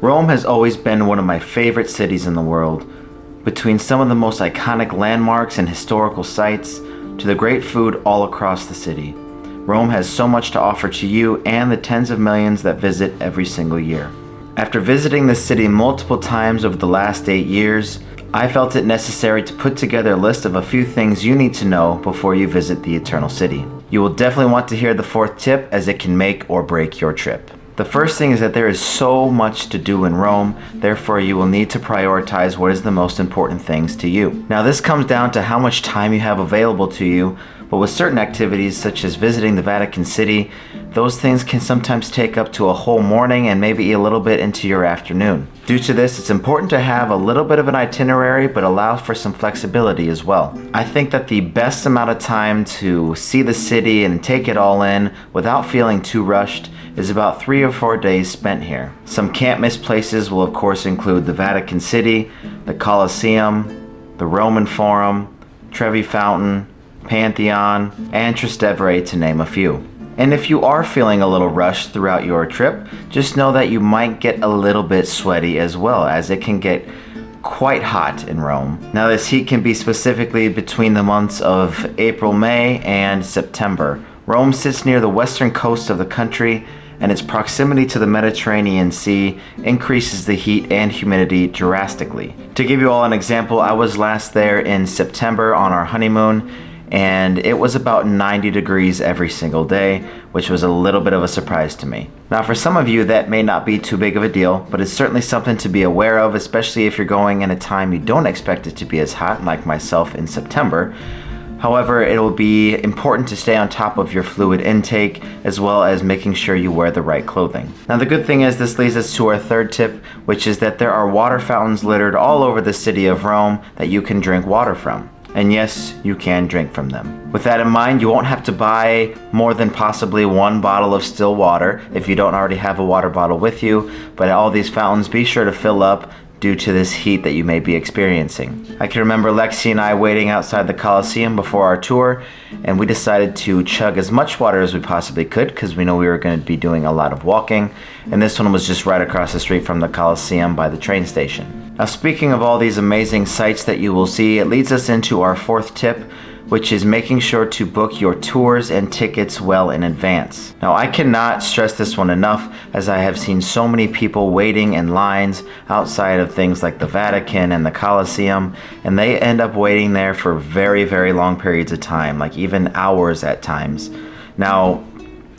Rome has always been one of my favorite cities in the world. Between some of the most iconic landmarks and historical sites to the great food all across the city, Rome has so much to offer to you and the tens of millions that visit every single year. After visiting the city multiple times over the last 8 years, I felt it necessary to put together a list of a few things you need to know before you visit the Eternal City. You will definitely want to hear the fourth tip, as it can make or break your trip. The first thing is that there is so much to do in Rome, therefore you will need to prioritize what is the most important things to you. Now this comes down to how much time you have available to you, but with certain activities such as visiting the Vatican City, those things can sometimes take up to a whole morning and maybe a little bit into your afternoon. Due to this, it's important to have a little bit of an itinerary, but allow for some flexibility as well. I think that the best amount of time to see the city and take it all in without feeling too rushed is about 3 or 4 days spent here. Some can't miss places will of course include the Vatican City, the Colosseum, the Roman Forum, Trevi Fountain, Pantheon, and Trastevere, to name a few. And if you are feeling a little rushed throughout your trip, just know that you might get a little bit sweaty as well, as it can get quite hot in Rome. Now this heat can be specifically between the months of April, May, and September. Rome sits near the western coast of the country, and its proximity to the Mediterranean Sea increases the heat and humidity drastically. To give you all an example, I was last there in September on our honeymoon, and it was about 90 degrees every single day, which was a little bit of a surprise to me. Now for some of you that may not be too big of a deal, but it's certainly something to be aware of, especially if you're going in a time you don't expect it to be as hot, like myself in September. However, it will be important to stay on top of your fluid intake, as well as making sure you wear the right clothing. Now the good thing is this leads us to our third tip, which is that there are water fountains littered all over the city of Rome that you can drink water from. And yes, you can drink from them. With that in mind, you won't have to buy more than possibly 1 bottle of still water if you don't already have a water bottle with you, but at all these fountains, be sure to fill up due to this heat that you may be experiencing. I can remember Lexi and I waiting outside the Colosseum before our tour, and we decided to chug as much water as we possibly could because we know we were going to be doing a lot of walking, and this one was just right across the street from the Colosseum by the train station. Now speaking of all these amazing sights that you will see, it leads us into our fourth tip, which is making sure to book your tours and tickets well in advance. Now I cannot stress this one enough, as I have seen so many people waiting in lines outside of things like the Vatican and the Colosseum, and they end up waiting there for very, very long periods of time, like even hours at times. Now,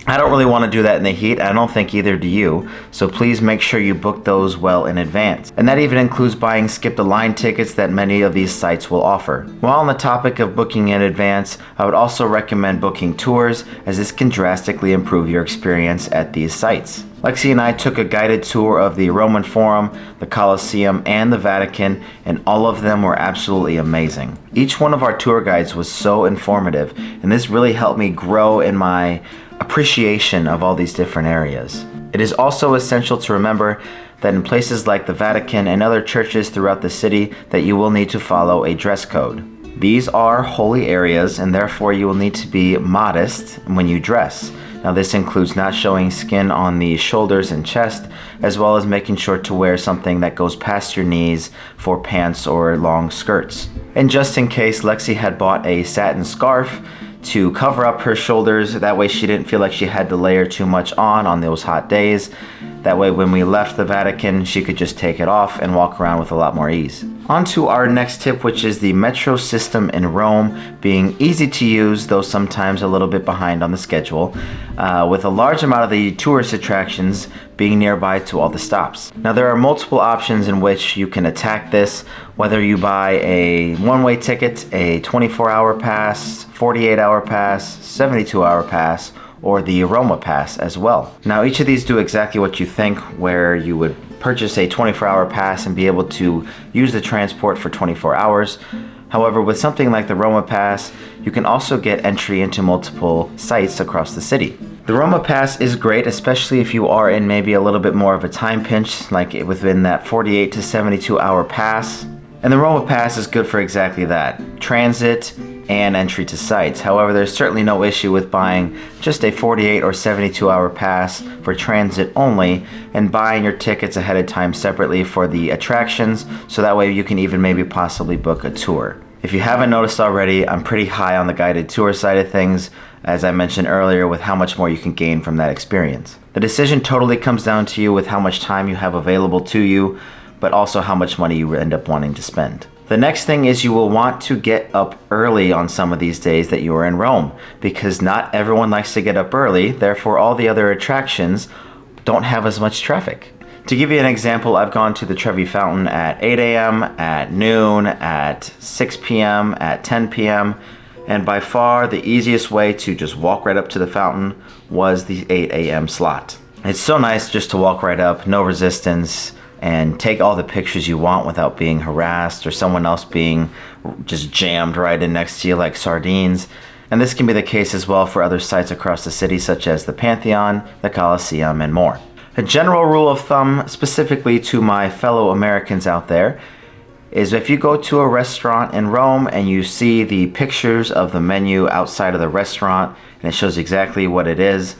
I don't really want to do that in the heat. I don't think either do you. So please make sure you book those well in advance. And that even includes buying skip the line tickets that many of these sites will offer. While on the topic of booking in advance, I would also recommend booking tours, as this can drastically improve your experience at these sites. Lexi and I took a guided tour of the Roman Forum, the Colosseum, and the Vatican, and all of them were absolutely amazing. Each one of our tour guides was so informative, and this really helped me grow in my appreciation of all these different areas. It is also essential to remember that in places like the Vatican and other churches throughout the city that you will need to follow a dress code. These are holy areas, and therefore you will need to be modest when you dress. Now this includes not showing skin on the shoulders and chest, as well as making sure to wear something that goes past your knees for pants or long skirts. And just in case, Lexi had bought a satin scarf to cover up her shoulders, that way she didn't feel like she had to layer too much on those hot days. That way when we left the Vatican, she could just take it off and walk around with a lot more ease. On to our next tip, which is the metro system in Rome being easy to use, though sometimes a little bit behind on the schedule, with a large amount of the tourist attractions being nearby to all the stops. Now there are multiple options in which you can attack this, whether you buy a one-way ticket, a 24-hour pass, 48-hour pass, 72-hour pass, or the Roma Pass as well. Now each of these do exactly what you think, where you would purchase a 24-hour pass and be able to use the transport for 24 hours. However, with something like the Roma Pass, you can also get entry into multiple sites across the city. The Roma Pass is great, especially if you are in maybe a little bit more of a time pinch, like within that 48 to 72 hour pass. And the Roma Pass is good for exactly that. Transit, and entry to sites. However, there's certainly no issue with buying just a 48 or 72-hour pass for transit only and buying your tickets ahead of time separately for the attractions, so that way you can even maybe possibly book a tour. If you haven't noticed already, I'm pretty high on the guided tour side of things, as I mentioned earlier, with how much more you can gain from that experience. The decision totally comes down to you with how much time you have available to you, but also how much money you end up wanting to spend. The next thing is you will want to get up early on some of these days that you are in Rome, because not everyone likes to get up early, therefore all the other attractions don't have as much traffic. To give you an example, I've gone to the Trevi Fountain at 8 a.m., at noon, at 6 p.m., at 10 p.m., and by far the easiest way to just walk right up to the fountain was the 8 a.m. slot. It's so nice just to walk right up, no resistance, and take all the pictures you want without being harassed or someone else being just jammed right in next to you like sardines. And this can be the case as well for other sites across the city, such as the Pantheon, the Colosseum, and more. A general rule of thumb, specifically to my fellow Americans out there, is if you go to a restaurant in Rome and you see the pictures of the menu outside of the restaurant and it shows exactly what it is,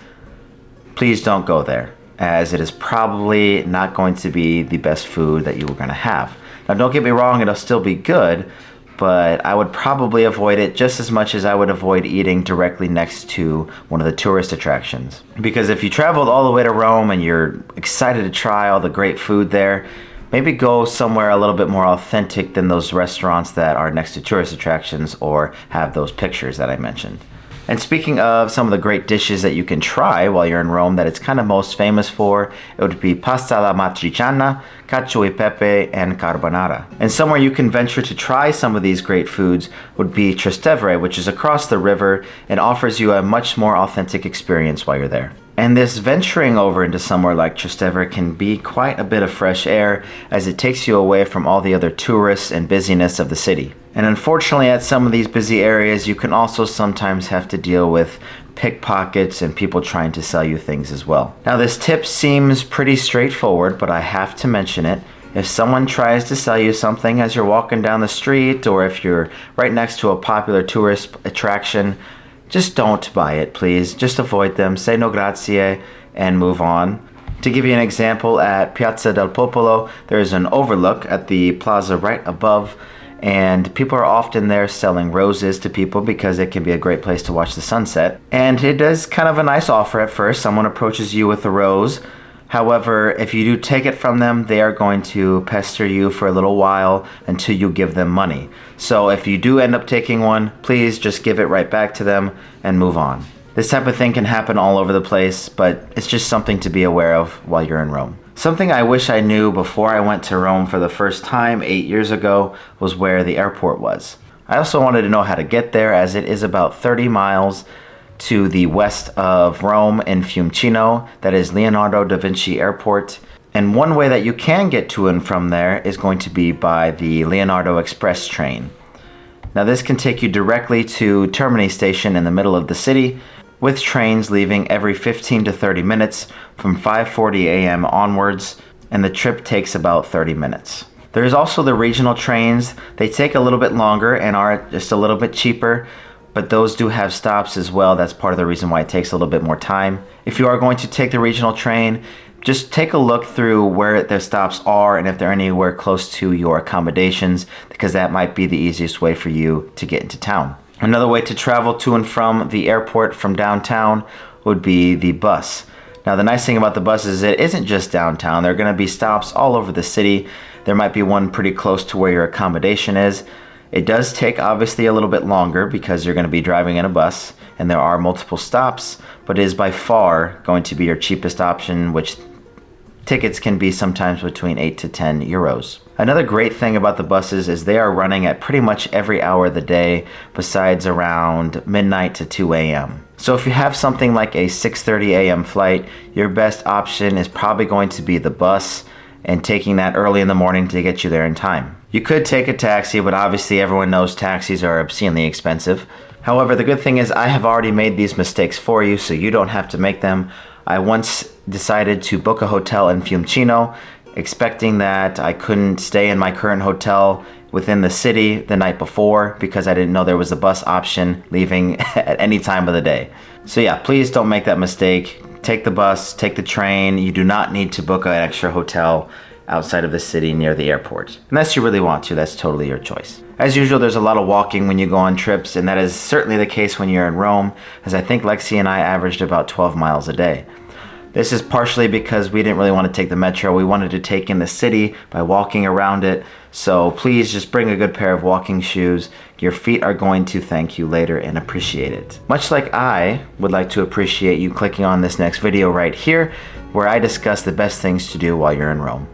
please don't go there, as it is probably not going to be the best food that you are going to have. Now, don't get me wrong, it'll still be good, but I would probably avoid it just as much as I would avoid eating directly next to one of the tourist attractions. Because if you traveled all the way to Rome and you're excited to try all the great food there, maybe go somewhere a little bit more authentic than those restaurants that are next to tourist attractions or have those pictures that I mentioned. And speaking of some of the great dishes that you can try while you're in Rome that it's kind of most famous for, it would be pasta alla matriciana, cacio e pepe, and carbonara. And somewhere you can venture to try some of these great foods would be Trastevere, which is across the river and offers you a much more authentic experience while you're there. And this venturing over into somewhere like Trastevere can be quite a bit of fresh air, as it takes you away from all the other tourists and busyness of the city. And unfortunately, at some of these busy areas, you can also sometimes have to deal with pickpockets and people trying to sell you things as well. Now, this tip seems pretty straightforward, but I have to mention it. If someone tries to sell you something as you're walking down the street, or if you're right next to a popular tourist attraction, just don't buy it, please. Just avoid them, say no grazie, and move on. To give you an example, at Piazza del Popolo, there is an overlook at the plaza right above, and people are often there selling roses to people because it can be a great place to watch the sunset. And it is kind of a nice offer at first. Someone approaches you with a rose. However, if you do take it from them, they are going to pester you for a little while until you give them money. So if you do end up taking one, please just give it right back to them and move on. This type of thing can happen all over the place, but it's just something to be aware of while you're in Rome. Something I wish I knew before I went to Rome for the first time 8 years ago was where the airport was. I also wanted to know how to get there, as it is about 30 miles to the west of Rome in Fiumicino, that is Leonardo da Vinci Airport. And one way that you can get to and from there is going to be by the Leonardo Express train. Now, this can take you directly to Termini Station in the middle of the city, with trains leaving every 15 to 30 minutes from 5:40 a.m. onwards, and the trip takes about 30 minutes. There's also the regional trains. They take a little bit longer and are just a little bit cheaper, but those do have stops as well. That's part of the reason why it takes a little bit more time. If you are going to take the regional train, just take a look through where the stops are and if they're anywhere close to your accommodations, because that might be the easiest way for you to get into town. Another way to travel to and from the airport from downtown would be the bus. Now, the nice thing about the bus is it isn't just downtown. There are going to be stops all over the city. There might be one pretty close to where your accommodation is. It does take obviously a little bit longer because you're going to be driving in a bus and there are multiple stops, but it is by far going to be your cheapest option, which tickets can be sometimes between 8 to 10 euros. Another great thing about the buses is they are running at pretty much every hour of the day besides around midnight to 2 a.m. So if you have something like a 6:30 a.m. flight, your best option is probably going to be the bus, and taking that early in the morning to get you there in time. You could take a taxi, but obviously everyone knows taxis are obscenely expensive. However, the good thing is I have already made these mistakes for you, so you don't have to make them. I once decided to book a hotel in Fiumicino, expecting that I couldn't stay in my current hotel within the city the night before because I didn't know there was a bus option leaving at any time of the day. So yeah, please don't make that mistake. Take the bus, take the train. You do not need to book an extra hotel outside of the city near the airport. Unless you really want to, that's totally your choice. As usual, there's a lot of walking when you go on trips, and that is certainly the case when you're in Rome, as I think Lexi and I averaged about 12 miles a day. This is partially because we didn't really want to take the metro. We wanted to take in the city by walking around it. So please just bring a good pair of walking shoes. Your feet are going to thank you later and appreciate it. Much like I would like to appreciate you clicking on this next video right here, where I discuss the best things to do while you're in Rome.